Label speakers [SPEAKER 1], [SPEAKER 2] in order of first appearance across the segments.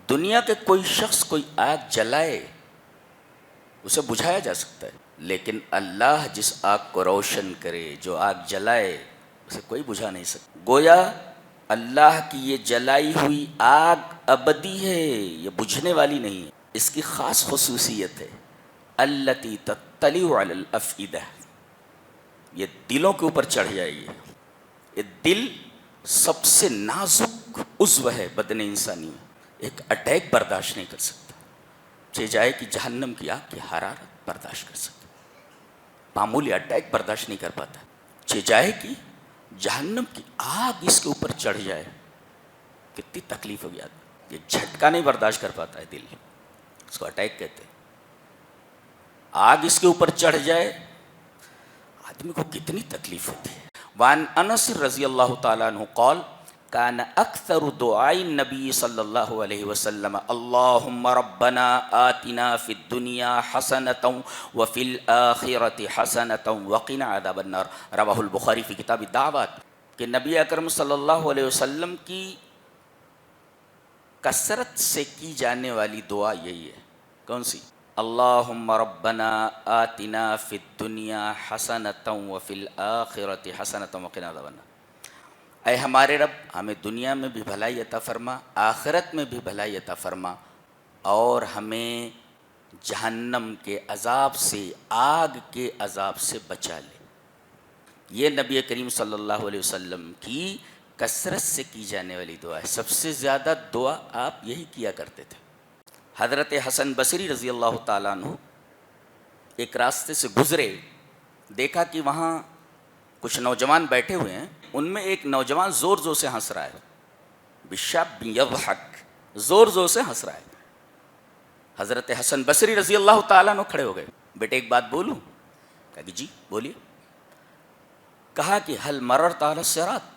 [SPEAKER 1] دنیا کے کوئی شخص کوئی آگ جلائے اسے بجھایا جا سکتا ہے، لیکن اللہ جس آگ کو روشن کرے، جو آگ جلائے، اسے کوئی بجھا نہیں سکتا۔ گویا اللہ کی یہ جلائی ہوئی آگ ابدی ہے، یہ بجھنے والی نہیں ہے۔ اس کی خاص خصوصیت ہے التی تطلع علی الافئدہ، یہ دلوں کے اوپر چڑھ جائے گی۔ یہ دل سب سے نازک عضو ہے بدن انسانی میں، ایک اٹیک برداشت نہیں کر سکتا، چاہے جائے کہ جہنم کی آگ کی حرارت برداشت کر سکتا، معمولی اٹیک برداشت نہیں کر پاتا، چاہے جائے کہ جہنم کی آگ اس کے اوپر چڑھ جائے، کتنی تکلیف ہو گیا، یہ جھٹکا نہیں برداشت کر پاتا ہے دل، اس کو اٹیک کہتے ہیں۔ آگ اس کے اوپر چڑھ جائے آدمی کو کتنی تکلیف ہوتی ہے۔ وعن انس رضی اللہ تعالیٰ عنہ قال کان اکثر دعاء النبی صلی اللہ علیہ وسلم اللہم ربنا آتنا فی الدنیا حسنۃ وفی الآخرۃ حسنۃ وقنا عذاب النار، رواہ البخاری فی کتاب الدعوات، کہ نبی اکرم صلی اللہ علیہ وسلم کی کثرت سے کی جانے والی دعا یہی ہے۔ کون سی؟ اللہم ربنا آتنا فی الدنیا حسنۃ وفی الآخرۃ حسنۃ وقنا عذاب النار، اے ہمارے رب ہمیں دنیا میں بھی بھلائی عطا فرما، آخرت میں بھی بھلائی عطا فرما، اور ہمیں جہنم کے عذاب سے، آگ کے عذاب سے بچا لے۔ یہ نبی کریم صلی اللہ علیہ وسلم کی کثرت سے کی جانے والی دعا ہے، سب سے زیادہ دعا آپ یہی کیا کرتے تھے۔ حضرت حسن بصری رضی اللہ تعالیٰ عنہ ایک راستے سے گزرے، دیکھا کہ وہاں کچھ نوجوان بیٹھے ہوئے ہیں، ان میں ایک نوجوان زور زور سے ہنس رہا ہے، بشاب یضحک، زور زور سے ہنس رہا ہے۔ حضرت حسن بصری رضی اللہ تعالیٰ عنہ کھڑے ہو گئے، بیٹے ایک بات بولوں؟ کہا کہ جی بولیے۔ کہا کہ حل مررت علی الصراط،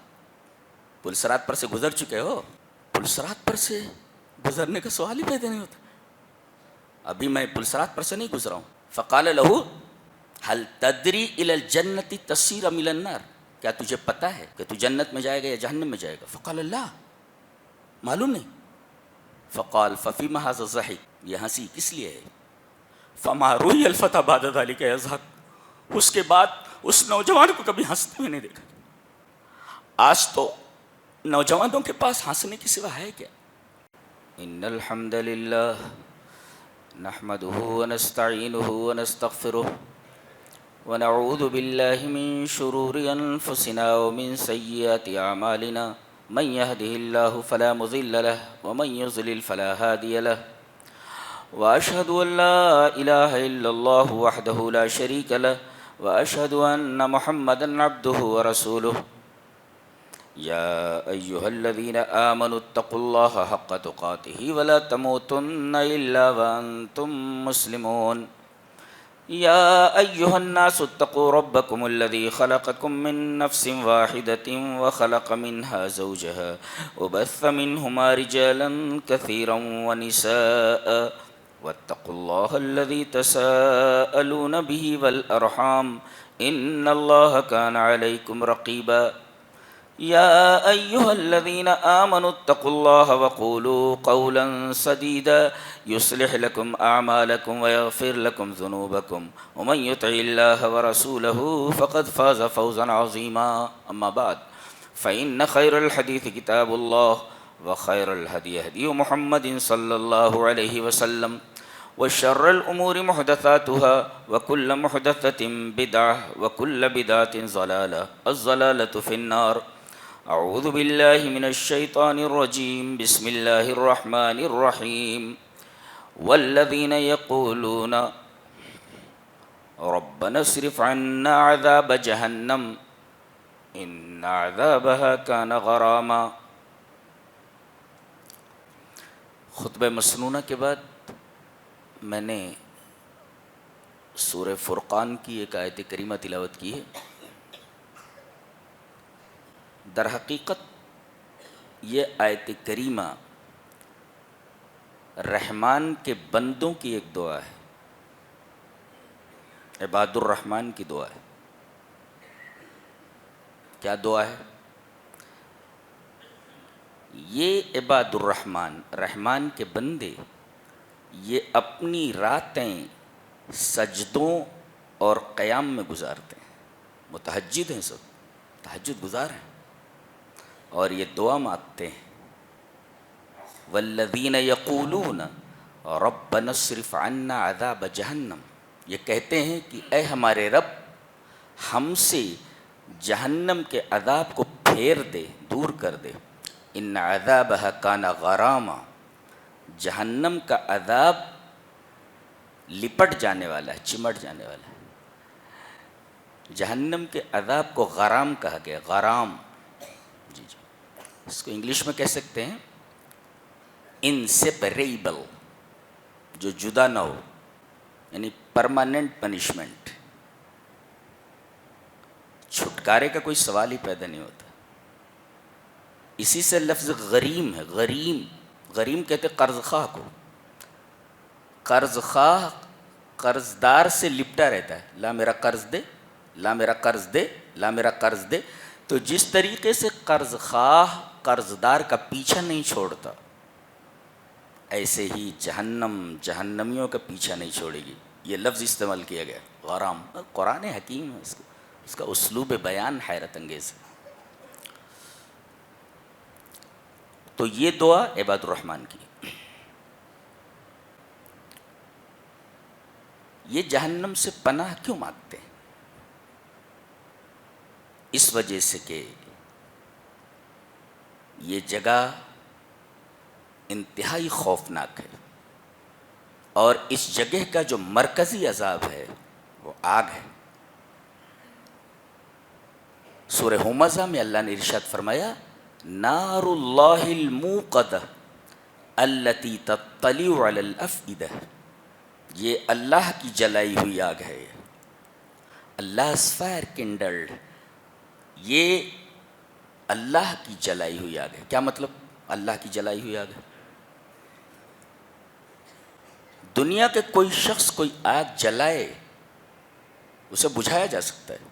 [SPEAKER 1] پل صراط پر سے گزر چکے ہو؟ پل صراط پر سے گزرنے کا سوال ہی پیدا نہیں ہوتا، ابھی میں پل صراط پر سے نہیں گزرا ہوں۔ فقال له هل تدری الی الجنت تصیر ام الی النار، کیا تجھے پتہ ہے کہ تو جنت میں جائے گا یا جہنم میں جائے گا؟ فقال لا، معلوم نہیں۔ فقال ففیما ھذا الضحک، یہ ہنسی کس لیے ہے؟ فما روی الفتى بعد ذلك یضحک، اس کے بعد اس نوجوان کو کبھی ہنستے ہوئے نہیں دیکھا۔ آج تو نوجوانوں کے پاس ہنسنے کی سوا ہے کیا؟ ان الحمد للہ نحمده ونستعینه ونستغفره ونعوذ باللہ من شرور انفسنا ومن سیئات اعمالنا، من يهده الله فلا مضل له ومن يضلل فلا هادي له، واشهد ان لا اله الا الله وحده لا شريك له، واشهد ان محمدا عبده ورسوله، يا أيها الذين آمنوا اتقوا الله حق تقاته ولا تموتن إلا وأنتم مسلمون، يا أيها الناس اتقوا ربكم الذي خلقكم من نفس واحدة وخلق منها زوجها وبث منهما رجالا كثيرا ونساء، واتقوا الله الذي تساءلون به والأرحام إن الله كان عليكم رقيبا، يا أيها الذين آمنوا اتقوا الله وقولوا قولا سديدا يصلح لكم أعمالكم ويغفر لكم ذنوبكم، ومن يطع الله ورسوله فقد فاز فوزا عظيما، أما بعد فإن خير الحديث كتاب الله، وخير الهدي هدي محمد صلى الله عليه وسلم، وشر الأمور محدثاتها وكل محدثة بدعة وكل بدعة ضلالة، الضلالة في النار۔ اعوذ باللہ من الشیطان الرجیم، بسم اللہ الرحمن الرحیم، والذین یقولون ربنا اصرف عنا عذاب جہنم ان عذابها کان غراما۔ خطبہ مسنونہ کے بعد میں نے سورہ فرقان کی ایک آیت کریمہ تلاوت کی ہے۔ در حقیقت یہ آیت کریمہ رحمان کے بندوں کی ایک دعا ہے، عباد الرحمن کی دعا ہے۔ کیا دعا ہے؟ یہ عباد الرحمن، رحمان کے بندے، یہ اپنی راتیں سجدوں اور قیام میں گزارتے ہیں. متہجد ہیں، سب تہجد گزار ہیں، اور یہ دعا مانگتے ہیں. والذین یقولون ربنا اصرف عنا عذاب جہنم، یہ کہتے ہیں کہ اے ہمارے رب ہم سے جہنم کے عذاب کو پھیر دے، دور کر دے. ان عذابها کان غراما، جہنم کا عذاب لپٹ جانے والا ہے، چمٹ جانے والا ہے. جہنم کے عذاب کو غرام کہا گیا، غرام. جی جی، اس کو انگلش میں کہہ سکتے ہیں انسیپریبل، جو جدا نہ ہو، یعنی پرماننٹ پنشمنٹ. چھٹکارے کا کوئی سوال ہی پیدا نہیں ہوتا. اسی سے لفظ غریم ہے. غریم، غریم کہتے قرض خواہ کو. قرض خواہ قرض دار سے لپٹا رہتا ہے، لا میرا قرض دے، لا میرا قرض دے، لا میرا قرض دے. تو جس طریقے سے قرض خواہ قرض دار کا پیچھا نہیں چھوڑتا، ایسے ہی جہنم جہنمیوں کا پیچھا نہیں چھوڑے گی. یہ لفظ استعمال کیا گیا، غرام. قرآن حکیم ہے، اس کا اسلوب بیان حیرت انگیز ہے. تو یہ دعا عباد الرحمن کی. یہ جہنم سے پناہ کیوں مانگتے ہیں؟ اس وجہ سے کہ یہ جگہ انتہائی خوفناک ہے، اور اس جگہ کا جو مرکزی عذاب ہے وہ آگ ہے. سورہ ہمزہ میں اللہ نے ارشاد فرمایا نار اللہ الموقدہ التی تطلع علی الافئدہ، یہ اللہ کی جلائی ہوئی آگ ہے. Allah's fire kindled، یہ اللہ کی جلائی ہوئی آگ ہے. کیا مطلب اللہ کی جلائی ہوئی آگ ہے؟ دنیا کے کوئی شخص کوئی آگ جلائے اسے بجھایا جا سکتا ہے،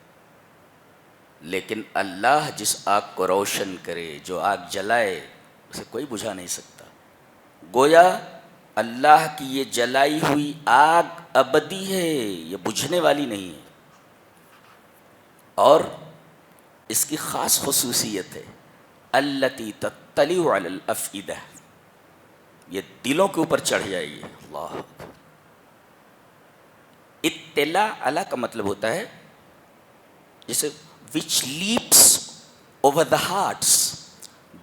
[SPEAKER 1] لیکن اللہ جس آگ کو روشن کرے، جو آگ جلائے، اسے کوئی بجھا نہیں سکتا. گویا اللہ کی یہ جلائی ہوئی آگ ابدی ہے، یہ بجھنے والی نہیں ہے. اور اس کی خاص خصوصیت ہے التی تطلع علی الافئدہ، یہ دلوں کے اوپر چڑھ جائے گی. اللہ، اطلاع علی کا مطلب ہوتا ہے جیسے which leaps over the hearts،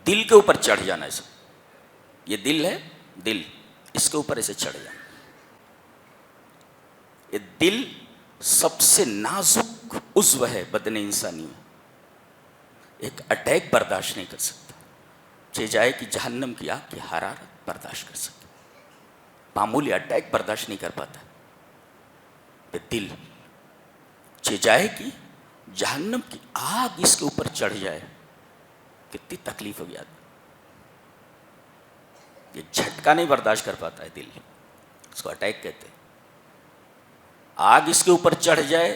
[SPEAKER 1] دل کے اوپر چڑھ جانا. ایسا یہ دل ہے، دل اس کے اوپر ایسے چڑھ جانا. یہ دل سب سے نازک عضو ہے بدن انسانی میں، ایک اٹیک برداشت نہیں کر سکتا. چاہے جائے کہ جہنم کی آگ کی حرارت برداشت کر سکتا، معمولی اٹیک برداشت نہیں کر پاتا. دل چاہے جائے کہ جہنم کی آگ اس کے اوپر چڑھ جائے، کتنی تکلیف ہو گیا. یہ جھٹکا نہیں برداشت کر پاتا ہے دل، اس کو اٹیک کہتے ہیں. آگ اس کے اوپر چڑھ جائے،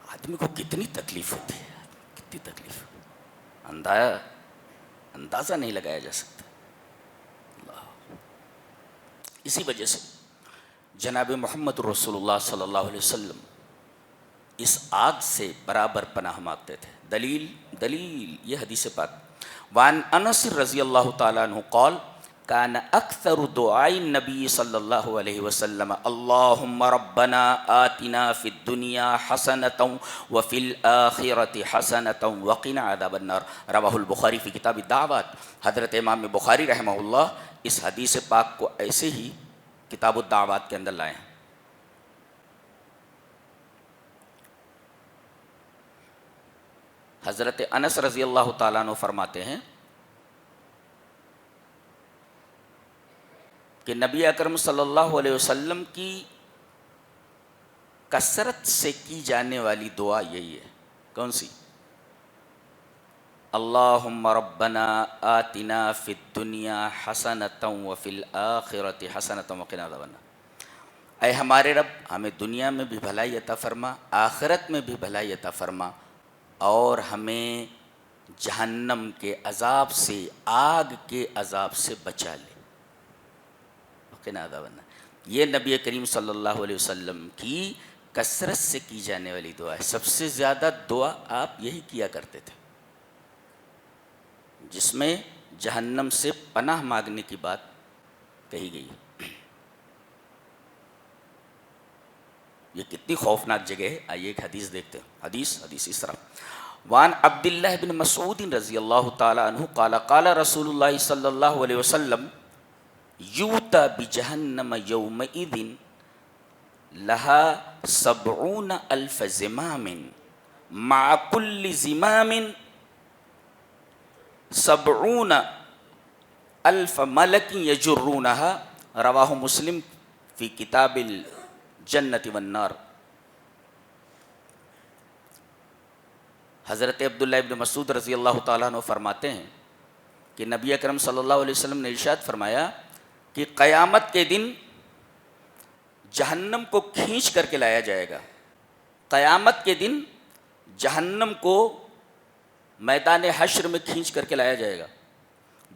[SPEAKER 1] آدمی کو کتنی تکلیف ہوتی ہے، کتنی تکلیف، اندازہ نہیں لگایا جا سکتا. اسی وجہ سے جناب محمد رسول اللہ صلی اللہ علیہ وسلم اس آگ سے برابر پناہ مانگتے تھے. دلیل یہ حدیث پاک. وعن انس رضی اللہ تعالیٰ عنہ قال کان اکثر دعاء النبی صلی اللہ علیہ وسلم اللہم ربنا آتنا فی الدنیا حسنۃ وفی الآخرۃ حسنۃ وقنا عذاب النار. رواہ البخاری فی کتاب الدعوات. حضرت امام بخاری رحمہ اللہ اس حدیث پاک کو ایسے ہی کتاب الدعوات کے اندر لائے ہیں. حضرت انس رضی اللہ تعالیٰ عنہ فرماتے ہیں کہ نبی اکرم صلی اللہ علیہ وسلم کی کثرت سے کی جانے والی دعا یہی ہے. کون سی؟ اللہم ربنا آتنا فی الدنیا حسنۃ وفی الآخرۃ حسنۃ وقنا عذاب النار. اے ہمارے رب ہمیں دنیا میں بھی بھلائی عطا فرما، آخرت میں بھی بھلائی عطا فرما، اور ہمیں جہنم کے عذاب سے، آگ کے عذاب سے بچا لے۔ وقنا عذاب النار، یہ نبی کریم صلی اللہ علیہ وسلم کی کثرت سے کی جانے والی دعا ہے۔ سب سے زیادہ دعا آپ یہی کیا کرتے تھے، جس میں جہنم سے پناہ مانگنے کی بات کہی گئی ہے۔ یہ کتنی خوفناک جگہ ہے، آئیے ایک حدیث دیکھتے ہیں۔ حدیث اس طرح، وعن عبداللہ بن مسعود رضی اللہ تعالی عنہ قال قال رسول اللہ صلی اللہ علیہ وسلم یوتا بجہنم یومئذ لها 70,000 زمام مع كل زمام 70,000 ملک یجرونها، رواہ مسلم فی کتاب الجنت والنار۔ حضرت عبداللہ ابن مسعود رضی اللہ تعالیٰ عنہ فرماتے ہیں کہ نبی اکرم صلی اللہ علیہ وسلم نے ارشاد فرمایا کہ قیامت کے دن جہنم کو کھینچ کر کے لایا جائے گا۔ قیامت کے دن جہنم کو میدان حشر میں کھینچ کر کے لایا جائے گا،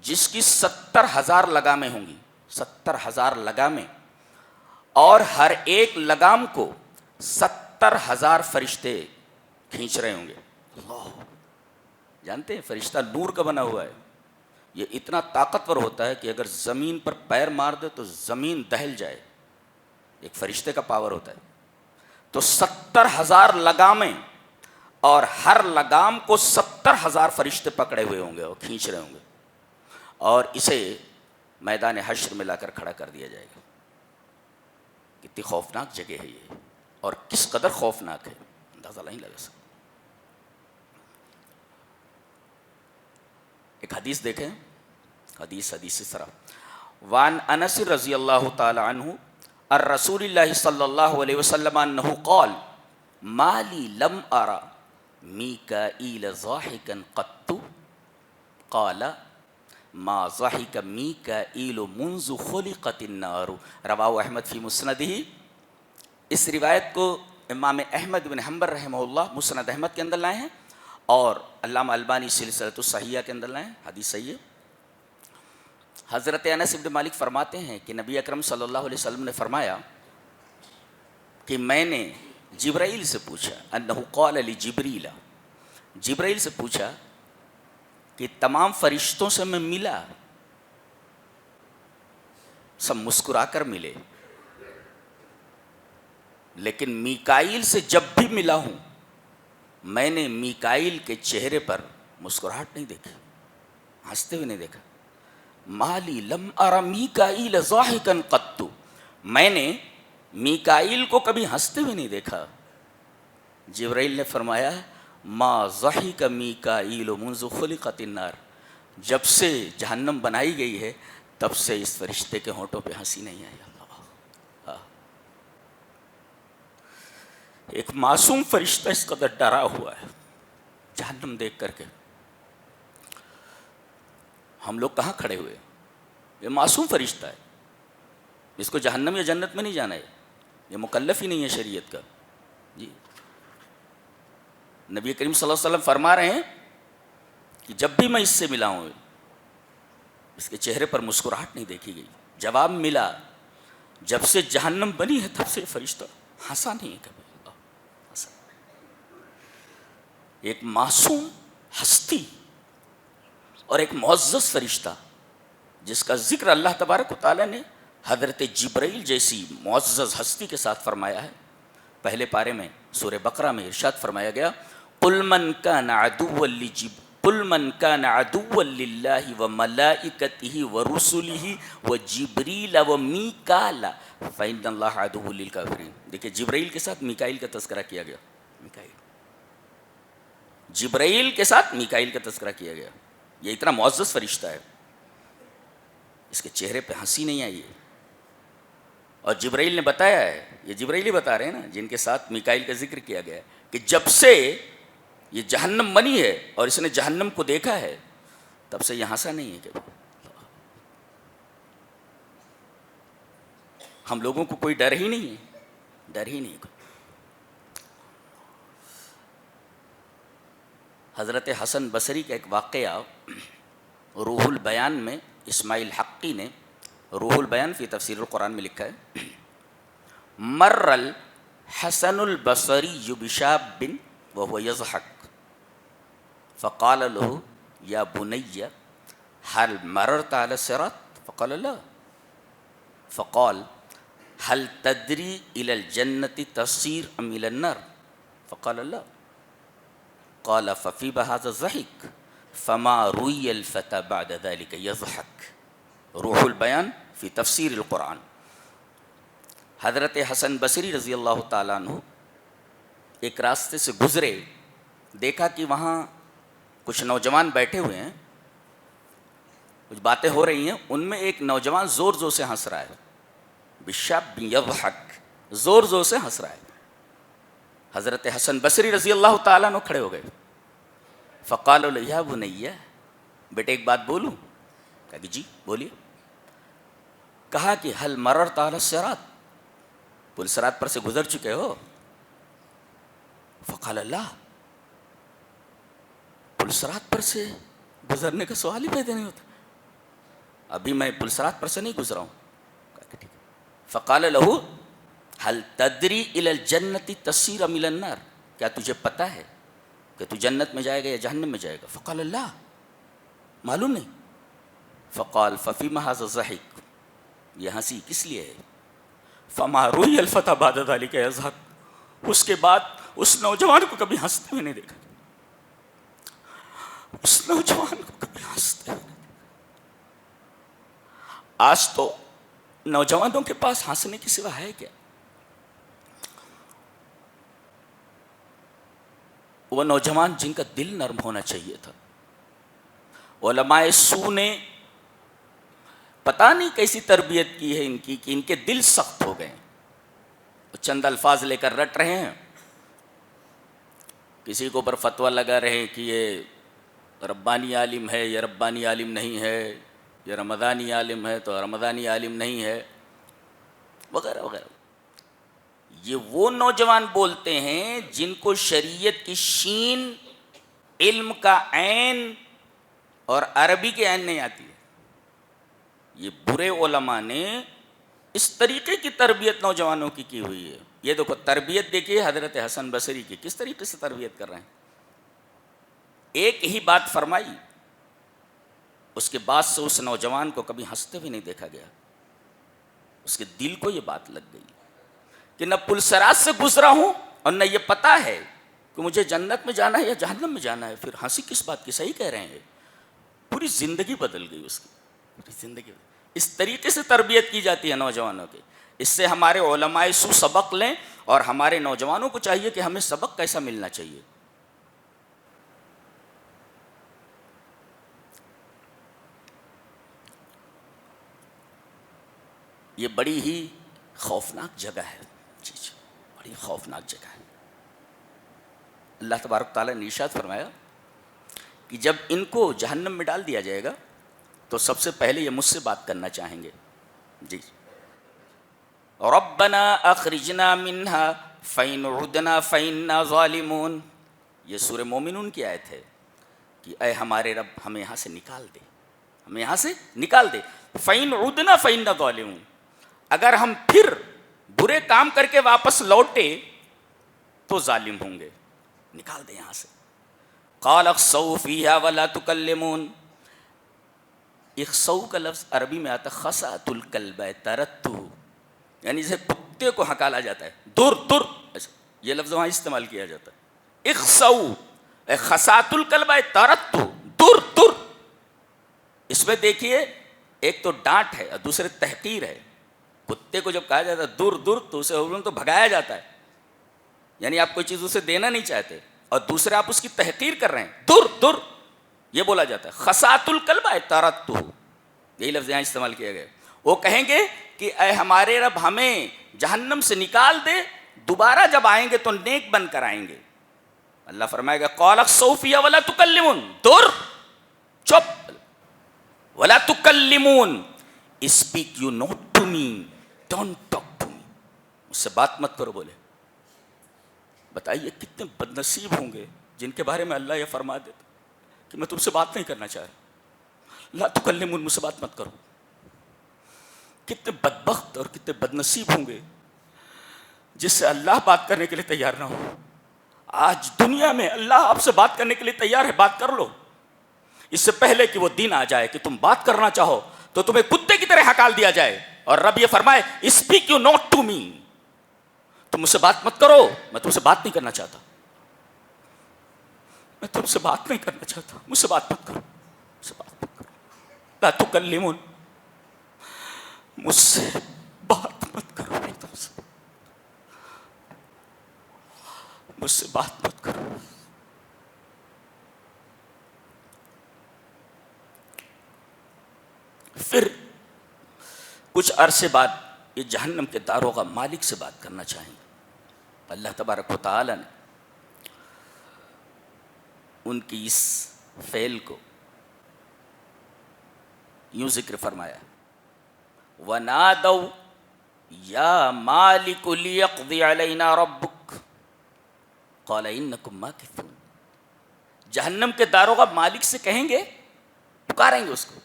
[SPEAKER 1] جس کی 70,000 لگامیں ہوں گی، 70,000 لگامیں، اور ہر ایک لگام کو 70,000 فرشتے کھینچ رہے ہوں گے۔ اللہ، جانتے ہیں فرشتہ نور کا بنا ہوا ہے، یہ اتنا طاقتور ہوتا ہے کہ اگر زمین پر پیر مار دے تو زمین دہل جائے، ایک فرشتے کا پاور ہوتا ہے۔ تو 70,000 لگامیں، اور ہر لگام کو 70,000 فرشتے پکڑے ہوئے ہوں گے اور کھینچ رہے ہوں گے، اور اسے میدان حشر میں لا کر کھڑا کر دیا جائے گا۔ کتنی خوفناک جگہ ہے یہ، اور کس قدر خوفناک ہے اندازہ نہیں لگا سکتا۔ ایک حدیث دیکھیں، حدیث اس طرح، وعن انس رضی اللہ تعالی عنہ الرسول اللہ صلی اللہ علیہ وسلم انہ قال ما لی لم ارى میکائیل ضاحکا قط قال ما ضحک میکائیل منذ خلقت النار، رواہ احمد فی مسندہ۔ اس روایت کو امام احمد بن حنبل رحمہ اللہ مسند احمد کے اندر لائے ہیں، اور علامہ البانی سلسلۃ الصحیحہ کے اندر لائے ہیں، حدیث صحیح ہے۔ حضرت انس بن مالک فرماتے ہیں کہ نبی اکرم صلی اللہ علیہ وسلم نے فرمایا کہ میں نے جبرائیل سے پوچھا، انہ قال لجبریل، جبرائیل سے پوچھا کہ تمام فرشتوں سے میں ملا، سب مسکرا کر ملے، لیکن میکائیل سے جب بھی ملا ہوں میں نے میکائیل کے چہرے پر مسکراہٹ نہیں دیکھی، ہنستے ہوئے نہیں دیکھا۔ مالی لم ارى میکائیل ضاحکا قط، میں نے میکائیل کو کبھی ہنستے ہوئے نہیں دیکھا۔ جبرائیل نے فرمایا ما ضحک میکائیل منذ خلقت النار، جب سے جہنم بنائی گئی ہے تب سے اس فرشتے کے ہونٹوں پہ ہنسی نہیں آئی۔ ایک معصوم فرشتہ اس قدر ڈرا ہوا ہے جہنم دیکھ کر کے، ہم لوگ کہاں کھڑے ہوئے؟ یہ معصوم فرشتہ ہے، اس کو جہنم یا جنت میں نہیں جانا ہے، یہ مکلف ہی نہیں ہے شریعت کا۔ جی نبی کریم صلی اللہ علیہ وسلم فرما رہے ہیں کہ جب بھی میں اس سے ملا ہوں اس کے چہرے پر مسکراہٹ نہیں دیکھی گئی۔ جواب ملا جب سے جہنم بنی ہے تب سے فرشتہ ہنسا نہیں ہے کبھی۔ ایک معصوم ہستی اور ایک معزز فرشتہ جس کا ذکر اللہ تبارک و تعالیٰ نے حضرت جبرائیل جیسی معزز ہستی کے ساتھ فرمایا ہے۔ پہلے پارے میں سورہ بقرہ میں ارشاد فرمایا گیا قُلْ مَنْ كَانَ عَدُوًّا لِلَّهِ وَمَلَائِكَتِهِ وَرُسُلِهِ وَجِبْرِيلَ وَمِيكَالَ فَإِنَّ اللَّهَ عَدُوٌّ لِلْكَافِرِينَ۔ دیکھیں جبرائیل کے ساتھ میکائیل کا تذکرہ کیا گیا، جبرائیل کے ساتھ میکائیل کا تذکرہ کیا گیا۔ یہ اتنا معزز فرشتہ ہے، اس کے چہرے پہ ہنسی نہیں آئی ہے، اور جبرائیل نے بتایا ہے، یہ جبرائیل ہی بتا رہے ہیں نا جن کے ساتھ میکائیل کا ذکر کیا گیا ہے، کہ جب سے یہ جہنم بنی ہے اور اس نے جہنم کو دیکھا ہے تب سے یہ ہنسا نہیں ہے کہ ہم لوگوں کو کوئی ڈر ہی نہیں ہے، ڈر ہی نہیں۔ حضرت حسن بصری کا ایک واقعہ روح البیان میں اسماعیل حقی نے روح البیان فی تفسیر القرآن میں لکھا ہے، مر الحسن البصری بشاب وهو يضحك فقال له یا بنی هل مررت على الصراط فقال لا فقال هل تدری الى الجنة تصیر ام الى النار فقال لا قال ففی بهذا الضحك فما روی الفتى بعد ذلك يضحك۔ روح البیان فی تفسیر القرآن۔ حضرت حسن بصری رضی اللہ تعالیٰ عنہ ایک راستے سے گزرے، دیکھا کہ وہاں کچھ نوجوان بیٹھے ہوئے ہیں، کچھ باتیں ہو رہی ہیں، ان میں ایک نوجوان زور زور سے ہنس رہا ہے، بشاب یضحک، زور زور سے ہنس رہا ہے۔ حضرت حسن بصری رضی اللہ تعالیٰ عنہ کھڑے ہو گئے، فقال له یا بنی، بیٹے ایک بات بولوں؟ کہا کہ جی بولیے۔ کہا کہ هل مررت على الصراط، پل صراط پر سے گزر چکے ہو؟ فقال لا، پل صراط پر سے گزرنے کا سوال ہی پیدا نہیں ہوتا، ابھی میں پل صراط پر سے نہیں گزرا ہوں۔ فقال له هل تدری الى الجنة تصیر ام الى النار، کیا تجھے پتہ ہے کہ تو جنت میں جائے گا یا جہنم میں جائے گا؟ فقال لا، معلوم نہیں۔ فقال ففیما هذا الضحك، یہ ہنسی کس لیے ہے؟ فما روی الفتى بعد ذلك يضحك، اس کے بعد اس نوجوان کو کبھی ہنستے ہوئے نہیں دیکھا، اس نوجوان کو کبھی ہنستے ہوئے نہیں دیکھا۔ آج تو نوجوانوں کے پاس ہنسنے کی سوا ہے کیا؟ وہ نوجوان جن کا دل نرم ہونا چاہیے تھا، علماء سو نے پتہ نہیں کیسی تربیت کی ہے ان کی کہ ان کے دل سخت ہو گئے، وہ چند الفاظ لے کر رٹ رہے ہیں، کسی کو اوپر فتویٰ لگا رہے ہیں کہ یہ ربانی عالم ہے، یہ ربانی عالم نہیں ہے، یہ رمضانی عالم ہے تو رمضانی عالم نہیں ہے، وغیرہ وغیرہ۔ یہ وہ نوجوان بولتے ہیں جن کو شریعت کی شین، علم کا عین اور عربی کے عین نہیں آتی ہے۔ یہ برے علماء نے اس طریقے کی تربیت نوجوانوں کی ہوئی ہے۔ یہ دیکھو تربیت دیکھیے حضرت حسن بصری کی کس طریقے سے تربیت کر رہے ہیں۔ ایک ہی بات فرمائی، اس کے بعد سے اس نوجوان کو کبھی ہنستے ہوئے نہیں دیکھا گیا، اس کے دل کو یہ بات لگ گئی کہ نہ پل صراط سے گزرا ہوں اور نہ یہ پتہ ہے کہ مجھے جنت میں جانا ہے یا جہنم میں جانا ہے، پھر ہنسی کس بات کی؟ صحیح کہہ رہے ہیں، پوری زندگی بدل گئی اس کی، پوری زندگی بدل۔ اس طریقے سے تربیت کی جاتی ہے نوجوانوں کی۔ اس سے ہمارے علماء سو سبق لیں، اور ہمارے نوجوانوں کو چاہیے کہ ہمیں سبق کیسا ملنا چاہیے۔ یہ بڑی ہی خوفناک جگہ ہے، جی جی بڑی خوفناک جگہ ہے۔ اللہ تبارک تعالیٰ نے ارشاد فرمایا کہ جب ان کو جہنم میں ڈال دیا جائے گا تو سب سے پہلے یہ مجھ سے بات کرنا چاہیں گے، جی ربنا اخرجنا منها فإن عدنا فإنا ظالمون۔ یہ سورہ مومنون کی آیت ہے کہ اے ہمارے رب ہمیں یہاں سے نکال دے، ہمیں یہاں سے نکال دے، فإن عدنا فإنا ظالمون، اگر ہم پھر برے کام کر کے واپس لوٹے تو ظالم ہوں گے، نکال دے یہاں سے۔ قال اخسؤوا فيها ولا تكلمون، اخسؤ کا لفظ عربی میں آتا خسأت الکلب طردته، یعنی جیسے کتے کو ہکالا جاتا ہے، دور دور، یہ لفظ وہاں استعمال کیا جاتا ہے۔ اخسؤ خسأت الکلب طردته، دور دور۔ اس میں دیکھیے ایک تو ڈانٹ ہے اور دوسرے تحقیر ہے۔ کتے کو جب کہا جاتا ہے دور دور تو اسے اردو تو بھگایا جاتا ہے، یعنی آپ کوئی چیز اسے دینا نہیں چاہتے، اور دوسرے آپ اس کی تحقیر کر رہے ہیں، دور دور یہ بولا جاتا ہے۔ خسأت الکلب طردته، یہی لفظ یہاں استعمال کیا گیا۔ وہ کہیں گے کہ اے ہمارے رب ہمیں جہنم سے نکال دے، دوبارہ جب آئیں گے تو نیک بن کر آئیں گے۔ اللہ فرمائے گا قال اخسؤوا فيها ولا تكلمون، دور، چپ، ولا تكلمون، speak you not to me, don't talk to me، مجھ سے بات مت کرو بولے۔ بتائیے کتنے بد نصیب ہوں گے جن کے بارے میں اللہ یہ فرما دیتا کہ میں تم سے بات نہیں کرنا چاہ رہا، لا تکلمون، مجھ سے بات مت کرو. کتنے بدبخت اور کتنے بد نصیب ہوں گے جس سے اللہ بات کرنے کے لیے تیار نہ ہو. آج دنیا میں اللہ آپ سے بات کرنے کے لیے تیار ہے، بات کر لو. اس سے پہلے کہ وہ دن آ جائے کہ تم بات کرنا چاہو تو تمہیں کتے کی طرح ہکال دیا جائے اور رب یہ فرمائے speak you not to me, تم مجھ سے بات مت کرو، میں تم سے بات نہیں کرنا چاہتا، میں تم سے بات نہیں کرنا چاہتا، مجھ سے بات مت کرو، مجھ سے بات مت کرو. لا تکلمون، مجھ سے بات مت کرو، مجھ سے بات مت کرو. پھر کچھ عرصے بعد یہ جہنم کے داروں کا مالک سے بات کرنا چاہیں. اللہ تبارک و تعالی نے ان کی اس فعل کو یوں ذکر فرمایا، وَنَادَوْا يَا مَالِكُ لِيَقْضِيَ عَلَيْنَا رَبُّكَ قَالَ إِنَّكُمْ مَاكِثُونَ. جہنم کے داروں کا مالک سے کہیں گے، پکاریں گے اس کو.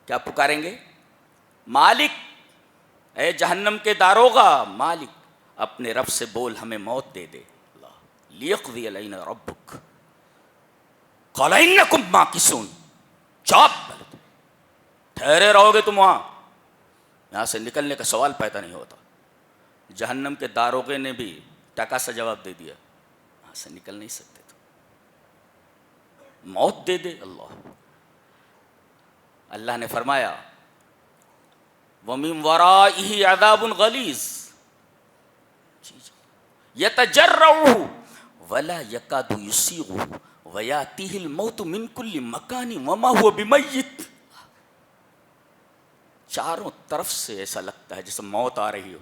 [SPEAKER 1] کیا پکاریں گے؟ مالک، اے جہنم کے داروغہ، مالک اپنے رب سے بول ہمیں موت دے دے. لیقضی علینا ربک قال انکم ماکثون، چاپ ٹھہرے رہو گے تم وہاں، یہاں سے نکلنے کا سوال پیدا نہیں ہوتا. جہنم کے داروغے نے بھی ٹکا سا جواب دے دیا، یہاں سے نکل نہیں سکتے تو موت دے دے. اللہ نے فرمایا وَمِن وَرَائِهِ عَذَابٌ غَلِيظٌ يَتَجَرَّعُهُ وَلَا يَكَادُ يُسِيغُهُ وَيَأْتِيهِ الْمَوْتُ مِنْ كُلِّ مَكَانٍ وَمَا هُوَ بِمَيِّتٍ. چاروں طرف سے ایسا لگتا ہے جیسے موت آ رہی ہو.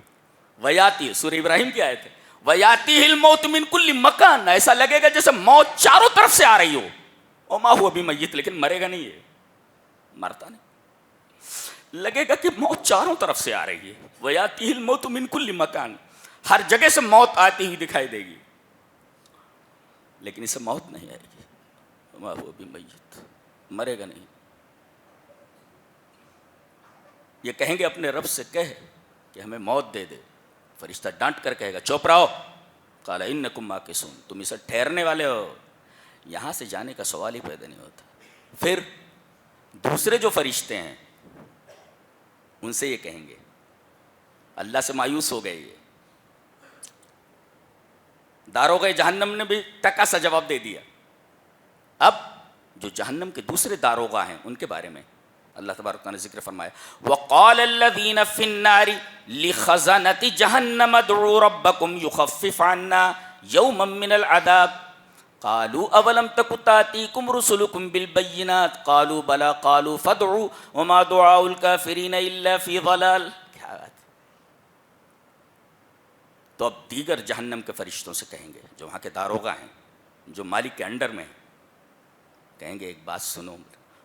[SPEAKER 1] وَيَأْتِي، سورہ ابراہیم کی آیت ہے، وَيَأْتِيهِ الْمَوْتُ مِنْ كُلِّ مَكَانٍ، ایسا لگے گا جیسے موت چاروں طرف سے آ رہی ہو. وَمَا هُوَ بِمَيِّتٍ، لیکن مرے گا نہیں، ہے مرتا نہیں. لگے گا کہ موت چاروں طرف سے آ رہی ہے. وَيَأْتِيهِ الْمَوْتُ مِنْ كُلِّ مَكَانٍ، ہر جگہ سے موت آتی ہی دکھائی دے گی، لیکن اسے موت نہیں آئے گی. وَمَا هُوَ بِمَيِّتٍ، مرے گا نہیں. یہ کہیں گے اپنے رب سے کہہ کہ ہمیں موت دے دے. فرشتہ ڈانٹ کر کہے گا چوپ رہو. قال انکم ماکثون، تم اسے ٹھہرنے والے ہو، یہاں سے جانے کا سوال ہی پیدا نہیں ہوتا. پھر دوسرے جو فرشتے ہیں ان سے یہ کہیں گے، اللہ سے مایوس ہو گئے. یہ داروغہ جہنم نے بھی ٹکا سا جواب دے دیا. اب جو جہنم کے دوسرے داروغہ ہیں ان کے بارے میں اللہ تبارک تعالیٰ نے ذکر فرمایا، وَقَالَ الَّذِينَ فِي النَّارِ لِخَزَنَةِ جَهَنَّمَ ادْعُوا رَبَّكُمْ يُخَفِّفْ عَنَّا يَوْمًا مِّنَ الْعَذَابِ قَالُوا أَوَلَمْ تَكُ تَأْتِيكُمْ رُسُلُكُمْ بِالْبَيِّنَاتِ قَالُوا بَلَىٰ قَالُوا فَادْعُوا وَمَا دُعَاءُ الْكَافِرِينَ إِلَّا فِي ضَلَالٍ. کیا بات. تو اب دیگر جہنم کے فرشتوں سے کہیں گے جو وہاں کے داروغہ ہیں، جو مالک کے انڈر میں ہیں، کہیں گے ایک بات سنو.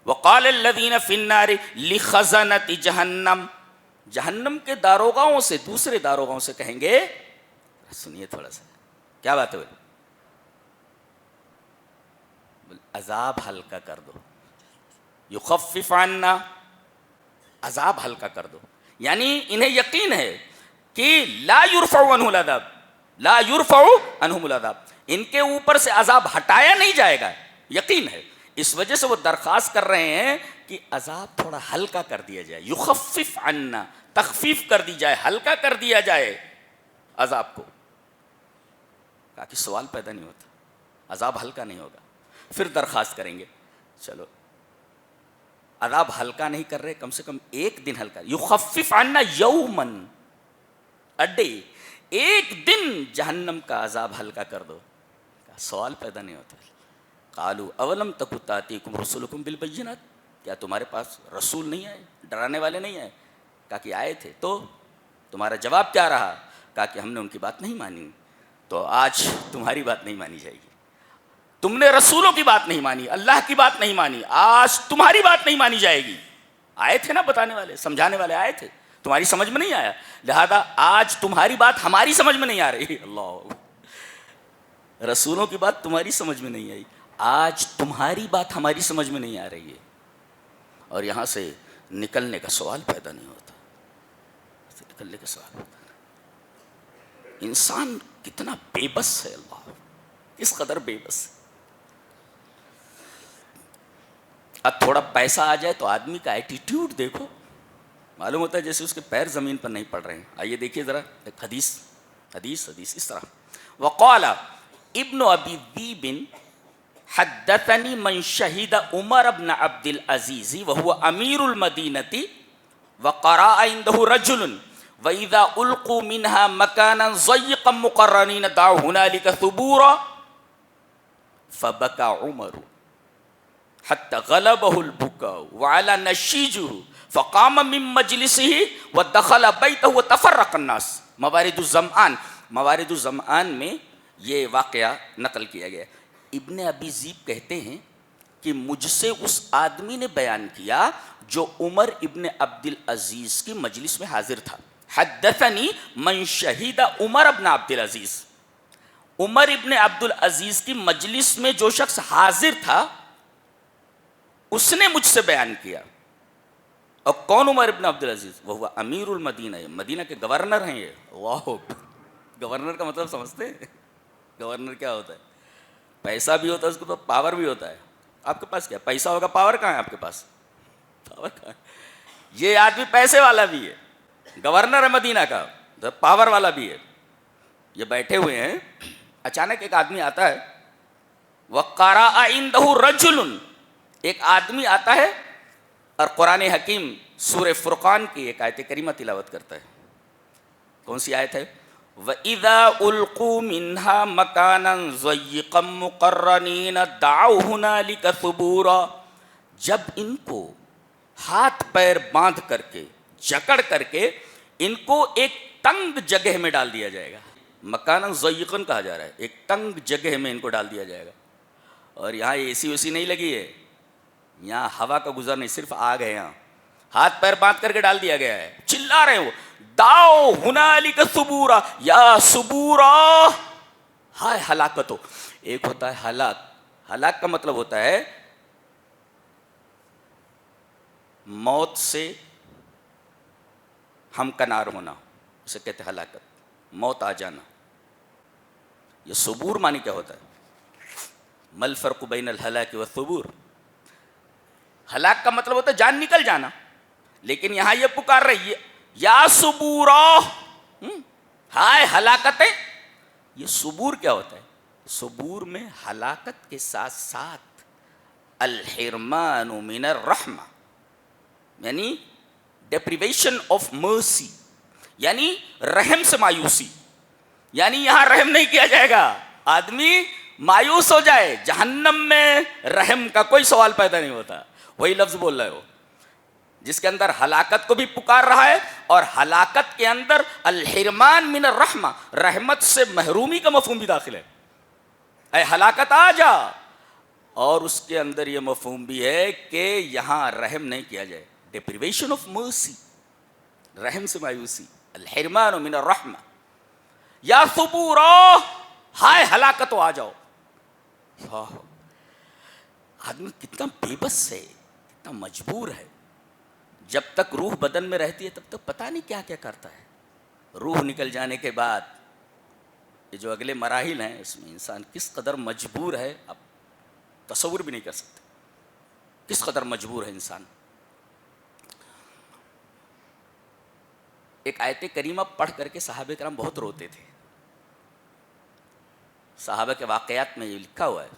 [SPEAKER 1] وقال الذین فی النار لخزنۃ جہنم، جہنم کے داروغاؤں سے، دوسرے داروغاؤں سے کہیں گے، سنیے تھوڑا سا کیا بات ہے، عذاب ہلکا کر دو. یخفف عنا، عذاب ہلکا کر دو. یعنی انہیں یقین ہے کہ لا یرفع عنہ العذاب، لا یرفع عنہم العذاب، ان کے اوپر سے عذاب ہٹایا نہیں جائے گا، یقین ہے. اس وجہ سے وہ درخواست کر رہے ہیں کہ عذاب تھوڑا ہلکا کر دیا جائے. یخفف عنا، تخفیف کر دی جائے، ہلکا کر دیا جائے عذاب کو. کہا کہ سوال پیدا نہیں ہوتا، عذاب ہلکا نہیں ہوگا. پھر درخواست کریں گے چلو عذاب ہلکا نہیں کر رہے، کم سے کم ایک دن ہلکا. یخفف عنا یومن، اڈے ایک دن جہنم کا عذاب ہلکا کر دو. سوال پیدا نہیں ہوتا. قالوا اولم تک تاتیکم رسولکم بالبینات، کیا تمہارے پاس رسول نہیں آئے، ڈرانے والے نہیں آئے؟ کہا کہ آئے تھے. تو تمہارا جواب کیا رہا؟ کہا کہ ہم نے ان کی بات نہیں مانی، تو آج تمہاری بات نہیں مانی جائے گی. تم نے رسولوں کی بات نہیں مانی، اللہ کی بات نہیں مانی، آج تمہاری بات نہیں مانی جائے گی. آئے تھے نا بتانے والے، سمجھانے والے آئے تھے، تمہاری سمجھ میں نہیں آیا، لہذا آج تمہاری بات ہماری سمجھ میں نہیں آ رہی. اللہ رسولوں کی بات تمہاری سمجھ میں نہیں آئی، آج تمہاری بات ہماری سمجھ میں نہیں آ رہی ہے، اور یہاں سے نکلنے کا سوال پیدا نہیں ہوتا، نکلنے کا سوال ہوتا۔ انسان کتنا بے بس ہے، اللہ کس قدر بے بس ہے۔ اب تھوڑا پیسہ آ جائے تو آدمی کا ایٹیٹیوڈ دیکھو، معلوم ہوتا ہے جیسے اس کے پیر زمین پر نہیں پڑ رہے ہیں۔ آئیے دیکھیے ذرا ایک حدیث اس طرح، وقال ابن ابی ذئب حدثني من شهد عمر بن عبد العزيز وهو امير المدينة وقرأ عنده رجل واذا القوا منها مكانا ضيقا مقرنين دعوا هنالك ثبورا فبكى عمر حتى غلبه البكاء وعلى نشيجه فقام من مجلسه ودخل بيته وتفرق الناس۔ موارد الزمان میں یہ واقعہ نقل کیا گیا۔ ابن ابی ذئب کہتے ہیں کہ مجھ سے اس آدمی نے بیان کیا جو عمر ابن عبد العزیز کی مجلس میں حاضر تھا۔ حدثنی من شہید عمر ابن عبد العزیز، عمر ابن عبد العزیز کی مجلس میں جو شخص حاضر تھا اس نے مجھ سے بیان کیا۔ اور کون عمر ابن عبد العزیز؟ وہ امیر المدینہ، مدینہ کے گورنر ہیں یہ۔ واہ، گورنر کا مطلب سمجھتے ہیں؟ گورنر کیا ہوتا ہے؟ پیسہ بھی ہوتا ہے اس کو، تو پاور بھی ہوتا ہے۔ آپ کے پاس کیا پیسہ ہوگا، پاور کہاں ہے آپ کے پاس؟ پاور کہاں ہے؟ یہ آدمی پیسے والا بھی ہے، گورنر ہے مدینہ کا، تو پاور والا بھی ہے۔ یہ بیٹھے ہوئے ہیں، اچانک ایک آدمی آتا ہے، وَقَرَأَ عِندَهُ رَجُلٌ، ایک آدمی آتا ہے اور قرآن حکیم سورہ فرقان کی ایک آیت کریمہ تلاوت کرتا ہے۔ کون سی آیت ہے؟ وَإِذَا أُلْقُوا مِنْهَا مَكَانًا ضَيِّقًا مُقَرَّنِينَ دَعَوْا هُنَالِكَ ثُبُورًا، جب ان کو ہاتھ پیر باندھ کر کے جکڑ کر کے ان کو ایک تنگ جگہ میں ڈال دیا جائے گا۔ مکانً ضیقاً کہا جا رہا ہے، ایک تنگ جگہ میں ان کو ڈال دیا جائے گا۔ اور یہاں اے سی ویسی نہیں لگی ہے، یہاں ہوا کا گزر نہیں، صرف آگ ہے، یہاں ہاتھ پیر باندھ کر کے ڈال دیا گیا ہے۔ چلا رہے ہو داؤ ہنالک ثبورا، یا ثبورا، ہائے ہلاکت ہو۔ ایک ہوتا ہے ہلاک، ہلاک کا مطلب ہوتا ہے موت سے ہمکنار ہونا، اسے کہتے ہیں ہلاکت، موت آ جانا۔ یہ ثبور معنی کیا ہوتا ہے؟ مل فرق بین الہلاک والثبور؟ ہلاک کا مطلب ہوتا ہے جان نکل جانا، لیکن یہاں یہ پکار رہی ہے یا ثبورا، ہائے ہلاکت ہے۔ یہ ثبور کیا ہوتا ہے؟ ثبور میں ہلاکت کے ساتھ ساتھ الحرمان من الرحمہ، یعنی ڈیپریویشن آف مرسی، یعنی رحم سے مایوسی، یعنی یہاں رحم نہیں کیا جائے گا، آدمی مایوس ہو جائے۔ جہنم میں رحم کا کوئی سوال پیدا نہیں ہوتا۔ وہی لفظ بول رہے ہو جس کے اندر ہلاکت کو بھی پکار رہا ہے، اور ہلاکت کے اندر الحرمان من الرحمہ، رحمت سے محرومی کا مفہوم بھی داخل ہے۔ اے ہلاکت آ جا، اور اس کے اندر یہ مفہوم بھی ہے کہ یہاں رحم نہیں کیا جائے، ڈیپریویشن آف مرسی، رحم سے مایوسی، الحرمان من الرحمہ، یا ثبورا، ہائے ہلاکت آ جاؤ۔ آدمی کتنا بے بس ہے، کتنا مجبور ہے۔ جب تک روح بدن میں رہتی ہے تب تک پتہ نہیں کیا کیا کرتا ہے، روح نکل جانے کے بعد یہ جو اگلے مراحل ہیں اس میں انسان کس قدر مجبور ہے، آپ تصور بھی نہیں کر سکتے کس قدر مجبور ہے انسان۔ ایک آیت کریمہ پڑھ کر کے صحابہ کرام بہت روتے تھے۔ صحابہ کے واقعات میں یہ لکھا ہوا ہے۔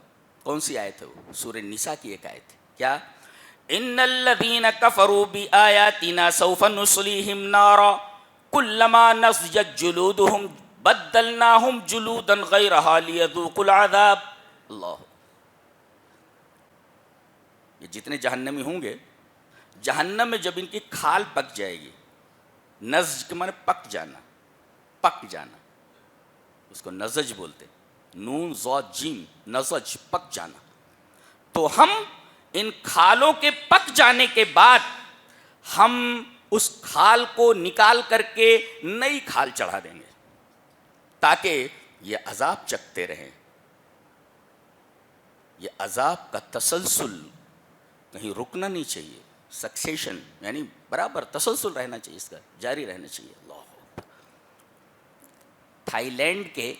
[SPEAKER 1] کون سی آیت ہے وہ؟ سورہ نساء کی ایک آیت ہے۔ کیا؟ ان الذين كفروا بآياتنا سوف نصليهم نارا كلما نضجت جلودهم بدلناهم جلودا غيرها ليذوقوا العذاب۔ اللہ، یہ جتنے جہنمی ہوں گے، جہنم میں جب ان کی کھال پک جائے گی، نضج کے معنی پک جانا، پک جانا، اس کو نضج بولتے، نون ضاد جیم، نضج، پک جانا، تو ہم ان کھالوں کے پک جانے کے بعد ہم اس کھال کو نکال کر کے نئی کھال چڑھا دیں گے تاکہ یہ عذاب چکھتے رہیں۔ یہ عذاب کا تسلسل کہیں رکنا نہیں چاہیے، سکسیشن یعنی برابر تسلسل رہنا چاہیے، اس کا جاری رہنا چاہیے. اللہ. تھائی لینڈ کے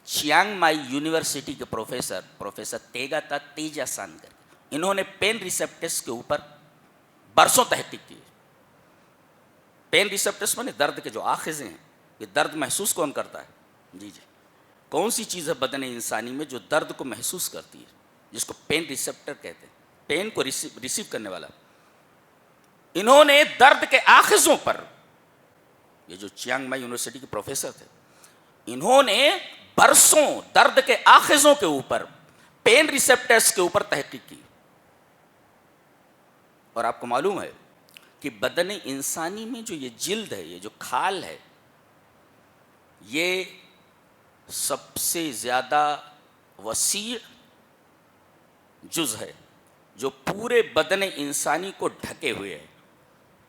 [SPEAKER 1] چیانگ مائی یونیورسٹی کے پروفیسر تیگاتا تیجا سان کر، انہوں نے پین ریسپٹرس کے اوپر برسوں تحقیق کی. پین ریسپٹرس میں درد کے جو آخذیں ہیں، یہ درد محسوس کون کرتا ہے؟ جی کون سی چیز ہے بدن انسانی میں جو درد کو محسوس کرتی ہے، جس کو پین ریسپٹر کہتے ہیں، پین کو ریسیو کرنے والا. انہوں نے درد کے آخذوں پر، یہ جو چیانگ مائی یونیورسٹی کے پروفیسر تھے، انہوں نے برسوں درد کے آخذوں کے اوپر، پین ریسپٹرس کے اوپر تحقیق کی. اور آپ کو معلوم ہے کہ بدن انسانی میں جو یہ جلد ہے، یہ جو کھال ہے، یہ سب سے زیادہ وسیع جز ہے جو پورے بدن انسانی کو ڈھکے ہوئے ہے.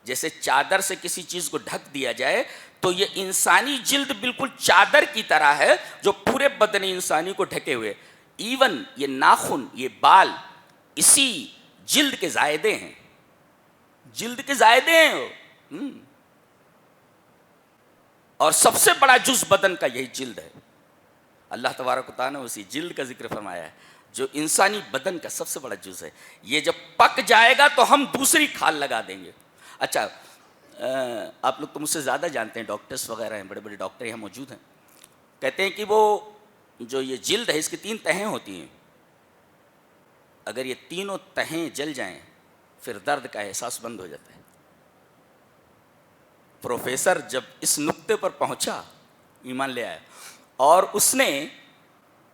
[SPEAKER 1] جیسے چادر سے کسی چیز کو ڈھک دیا جائے تو یہ انسانی جلد بالکل چادر کی طرح ہے جو پورے بدن انسانی کو ڈھکے ہوئے. ایون یہ ناخن، یہ بال اسی جلد کے زائدے ہیں، جلد کے زائدے ہیں. اور سب سے بڑا جز بدن کا یہی جلد ہے. اللہ تبارک و تعالیٰ نے اسی جلد کا ذکر فرمایا ہے جو انسانی بدن کا سب سے بڑا جز ہے. یہ جب پک جائے گا تو ہم دوسری کھال لگا دیں گے. اچھا، آپ لوگ تو مجھ سے زیادہ جانتے ہیں، ڈاکٹرز وغیرہ ہیں، بڑے بڑے ڈاکٹر یہاں موجود ہیں. کہتے ہیں کہ وہ جو یہ جلد ہے، اس کی 3 تہیں ہوتی ہیں. اگر یہ تینوں تہیں جل جائیں پھر درد کا احساس بند ہو جاتا ہے. پروفیسر جب اس نقطے پر پہنچا، ایمان لے آیا، اور اس نے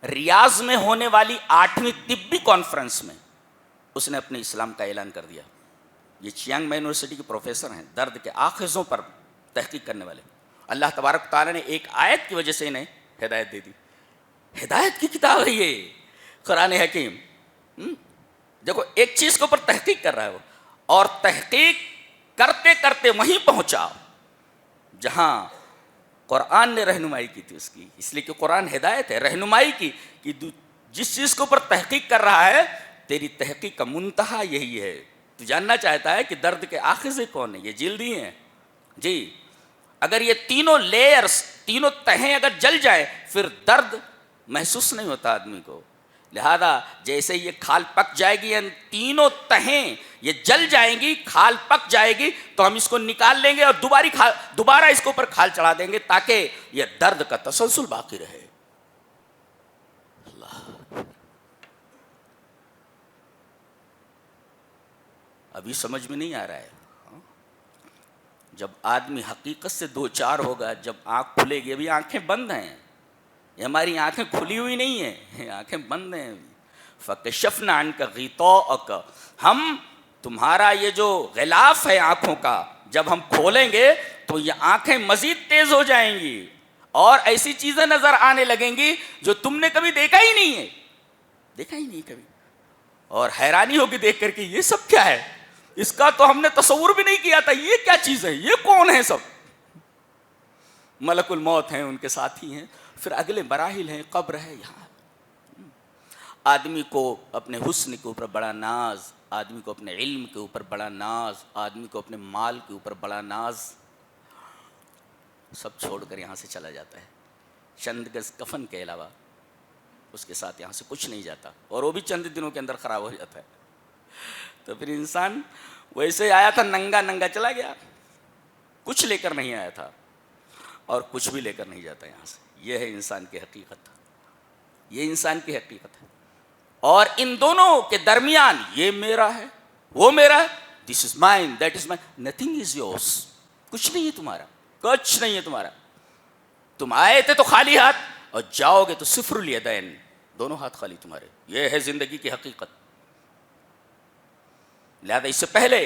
[SPEAKER 1] ریاض میں ہونے والی 8ویں طبی کانفرنس میں اس نے اپنے اسلام کا اعلان کر دیا. یہ چیانگ مائی یونیورسٹی کے پروفیسر ہیں، درد کے آخذوں پر تحقیق کرنے والے. اللہ تبارک تعالیٰ نے ایک آیت کی وجہ سے انہیں ہدایت دے دی. ہدایت کی کتاب ہے یہ قرآن حکیم. دیکھو، ایک چیز کے اوپر تحقیق کر رہا ہے وہ، اور تحقیق کرتے کرتے وہیں پہنچا جہاں قرآن نے رہنمائی کی تھی اس کی. اس لیے کہ قرآن ہدایت ہے، رہنمائی کی، کہ جس چیز کے اوپر تحقیق کر رہا ہے تیری تحقیق کا منتہا یہی ہے. تو جاننا چاہتا ہے کہ درد کے آخذیں کون ہیں؟ یہ جلد ہی ہیں. جی، اگر یہ تینوں لیئرز، تینوں تہیں اگر جل جائے پھر درد محسوس نہیں ہوتا آدمی کو. لہذا جیسے یہ کھال پک جائے گی، ان تینوں تہیں یہ جل جائیں گی، کھال پک جائے گی، تو ہم اس کو نکال لیں گے اور دوبارہ اس کے اوپر کھال چڑھا دیں گے تاکہ یہ درد کا تسلسل باقی رہے. اللہ، ابھی سمجھ میں نہیں آ رہا ہے. جب آدمی حقیقت سے دو چار ہوگا، جب آنکھ کھلے گی، ابھی آنکھیں بند ہیں، یہ ہماری آنکھیں کھلی ہوئی نہیں ہیں، آنکھیں بند ہیں. فَكَشَفْنَا عَنْكَ غِطَاءَكَ، ہم تمہارا یہ جو غلاف ہے آنکھوں کا جب ہم کھولیں گے تو یہ آنکھیں مزید تیز ہو جائیں گی اور ایسی چیزیں نظر آنے لگیں گی جو تم نے کبھی دیکھا ہی نہیں ہے، دیکھا ہی نہیں کبھی. اور حیرانی ہوگی دیکھ کر کے، یہ سب کیا ہے؟ اس کا تو ہم نے تصور بھی نہیں کیا تھا. یہ کیا چیز ہے؟ یہ کون ہے؟ سب ملک الموت ہیں، ان کے ساتھی ہیں، پھر اگلے مراحل ہیں، قبر ہے. یہاں آدمی کو اپنے حسن کے اوپر بڑا ناز، آدمی کو اپنے علم کے اوپر بڑا ناز، آدمی کو اپنے مال کے اوپر بڑا ناز، سب چھوڑ کر یہاں سے چلا جاتا ہے. چند گز کفن کے علاوہ اس کے ساتھ یہاں سے کچھ نہیں جاتا، اور وہ بھی چند دنوں کے اندر خراب ہو جاتا ہے. تو پھر انسان ویسے آیا تھا، ننگا ننگا چلا گیا، کچھ لے کر نہیں آیا تھا اور کچھ بھی لے کر نہیں جاتا یہاں سے. یہ ہے انسان کی حقیقت، یہ انسان کی حقیقت ہے. اور ان دونوں کے درمیان یہ میرا ہے، وہ میرا ہے، this is mine, that is mine, nothing is yours. کچھ نہیں ہے تمہارا، کچھ نہیں ہے تمہارا. تم آئے تھے تو خالی ہاتھ اور جاؤ گے تو صفر الیدین، دونوں ہاتھ خالی تمہارے. یہ ہے زندگی کی حقیقت. لہذا اس سے پہلے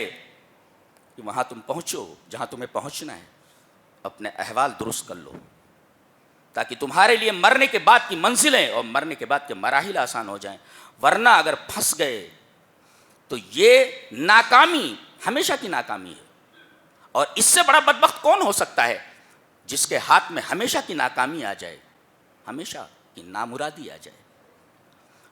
[SPEAKER 1] کہ وہاں تم پہنچو جہاں تمہیں پہنچنا ہے، اپنے احوال درست کر لو تاکہ تمہارے لیے مرنے کے بعد کی منزلیں اور مرنے کے بعد کے مراحل آسان ہو جائیں. ورنہ اگر پھنس گئے تو یہ ناکامی ہمیشہ کی ناکامی ہے. اور اس سے بڑا بدبخت کون ہو سکتا ہے جس کے ہاتھ میں ہمیشہ کی ناکامی آ جائے، ہمیشہ کی نامرادی آ جائے.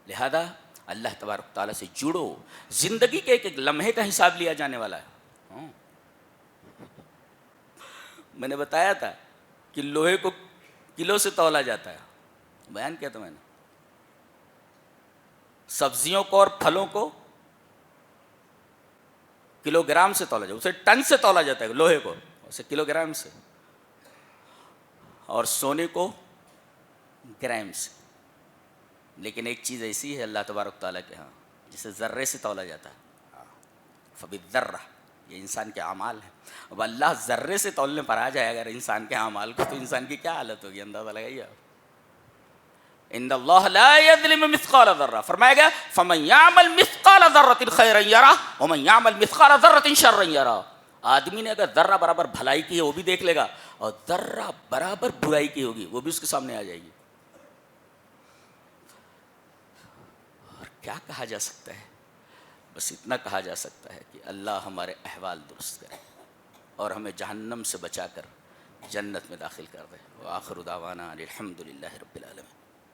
[SPEAKER 1] لہذا اللہ تبارک تعالیٰ سے جڑو. زندگی کے ایک ایک لمحے کا حساب لیا جانے والا ہے. میں نے بتایا تھا کہ لوہے کو کلو سے تولا جاتا ہے, بیان کیا تھا میں نے. سبزیوں کو اور پھلوں کو کلو گرام سے تولا جاتا ہے, اسے ٹن سے تولا جاتا ہے لوہے کو, اسے کلو گرام سے, اور سونے کو گرام سے. لیکن ایک چیز ایسی ہے اللہ تبارک تعالیٰ کے ہاں جسے ذرے سے تولا جاتا ہے, فبالذرہ, یہ انسان کے اعمال ہیں. اب اللہ ذرے سے تولنے پر آ جائے اگر انسان کے اعمال کو, تو انسان کی کیا حالت ہوگی, اندازہ لگائیے آپ. ان اللہ لا یظلم مثقال ذرہ, فرمایا گیا فمن یعمل مثقال ذرۃ خیرا یرہ ومن یعمل مثقال ذرۃ شرا یرہ. آدمی نے اگر ذرہ برابر بھلائی کی ہے وہ بھی دیکھ لے گا, اور ذرہ برابر برائی کی ہوگی وہ بھی اس کے سامنے آ جائے گی. اور کیا کہا جا سکتا ہے, بس اتنا کہا جا سکتا ہے کہ اللہ ہمارے احوال درست کرے اور ہمیں جہنم سے بچا کر جنت میں داخل کر دے. وآخر دعوانا الحمد للہ رب العالمین.